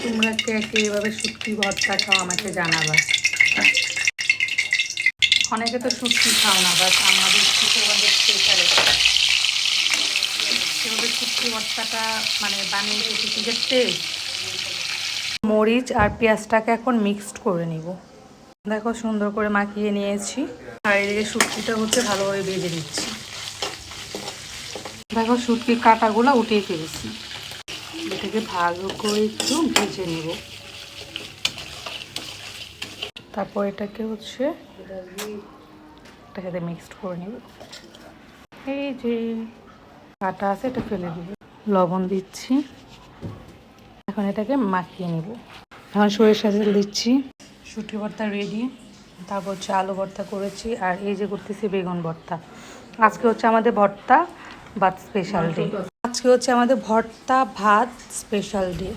তোমরা কে কে এভাবে শুটকি ভর্তা খাও আমাকে জানাবা। অনেকে তো শুটকি খাও না, বাট আমাদের আমাদের স্পেশাল সেভাবে শুটকি ভর্তাটা মানে বানিয়ে রেখেছি যে টেস্ট। মরিচ আর পেঁয়াজটাকে এখন মিক্সড করে নিব। দেখো সুন্দর করে মাখিয়ে নিয়েছি, আর এদিকে শুটকিটা হচ্ছে ভালোভাবে ভেজে নিচ্ছি। দেখো শুটকির কাঁটাগুলো উঠিয়ে ফেলেছি, এটাকে ভালো করে একটু ভেজে নেব। তারপর এটাকে হচ্ছে এটার সাথে মিক্সড করে নেব। এই যে কাঁটা আছে এটা ফেলে দিব, লবণ দিচ্ছি। এখন এটাকে মাখিয়ে নেব। এখন সরিষার তেল দিচ্ছি। শুটকি ভর্তা রেডি। তারপর হচ্ছে আলু ভর্তা করেছি, আর এই যে করতেছি বেগুন ভর্তা। আজকে হচ্ছে আমাদের ভর্তা ভাত স্পেশাল ডে। আজকে হচ্ছে আমাদের ভর্তা ভাত স্পেশাল ডে।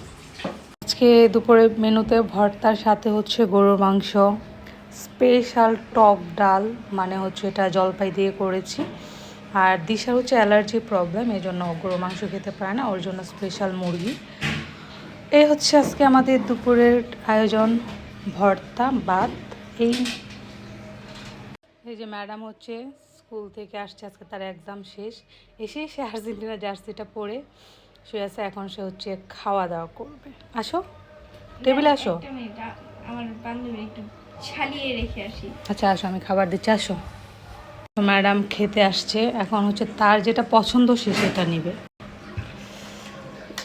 আজকে দুপুরে মেনুতে ভর্তার সাথে হচ্ছে গরুর মাংস, স্পেশাল টক ডাল, মানে হচ্ছে এটা জলপাই দিয়ে করেছি। আর দিশার হচ্ছে অ্যালার্জি প্রবলেম, এই জন্য গরুর মাংস খেতে পারে না, ওর জন্য স্পেশাল মুরগি। এই হচ্ছে আজকে আমাদের দুপুরের আয়োজন, ভর্তা ভাত। এই যে ম্যাডাম হচ্ছে স্কুল থেকে আসছে, আজকে তার এক্সাম শেষ, এসেই সে আর্জেন্টিনা জার্সিটা পরে শুয়ে আছে। এখন সে হচ্ছে খাওয়া দাওয়া করবে। আসো টেবিলে আসো। আমার বান্ধবী একটু ছালিয়ে রেখে আসি। আচ্ছা আসো, আমি খাবার দিচ্ছি, আসো। ম্যাডাম খেতে আসছে, এখন হচ্ছে তার যেটা পছন্দ সে সেটা নিবে।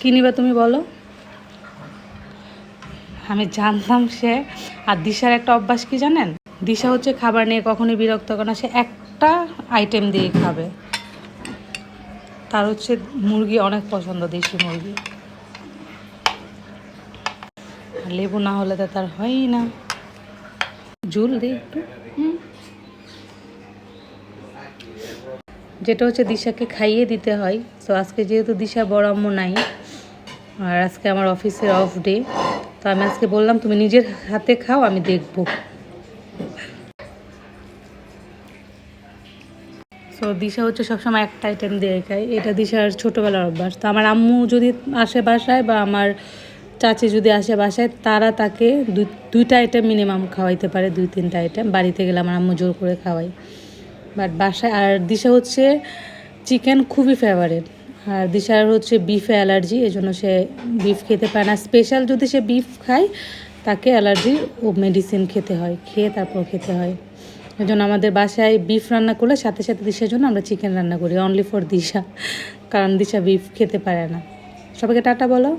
কী নিবে তুমি বলো? আমি জানতাম সে। আর দিশার একটা অভ্যাস কি জানেন, দিশা হচ্ছে খাবার নিয়ে কখনোই বিরক্ত করে না, সে একটা আইটেম দিয়ে খাবে। তার হচ্ছে মুরগি অনেক পছন্দ, দেশি মুরগি। লেবু না হলে তো তার হয়ই না। ঝুল দিই একটু। যেটা হচ্ছে দিশাকে খাইয়ে দিতে হয়। তো আজকে যেহেতু দিশা বড় আম্মু নাই, আর আজকে আমার অফিসের অফ ডে, তো আমি আজকে বললাম তুমি নিজের হাতে খাও, আমি দেখবো। সো দিশা হচ্ছে সবসময় একটা আইটেম দিয়ে খায়, এটা দিশার ছোটোবেলার অভ্যাস। তো আমার আম্মু যদি আসে বাসায় বা আমার চাচি যদি আসে বাসায়, তারা তাকে দুইটা আইটেম মিনিমাম খাওয়াইতে পারে, 2-3টা আইটেম। বাড়িতে গেলে আমার আম্মু জোর করে খাওয়াই, বাট বাসায়। আর দিশা হচ্ছে চিকেন খুবই ফেভারিট, আর দিশার হচ্ছে বিফে অ্যালার্জি, এই জন্য সে বিফ খেতে পারে না। স্পেশাল যদি সে বিফ খায়, তাকে অ্যালার্জি ও মেডিসিন খেতে হয়, খেয়ে তারপর খেতে হয়। এই জন্য আমাদের বাসায় বিফ রান্না করলে সাথে সাথে দিশার জন্য আমরা চিকেন রান্না করি, অনলি ফর দিশা, কারণ দিশা বিফ খেতে পারে না। সবাইকে টাটা বলো।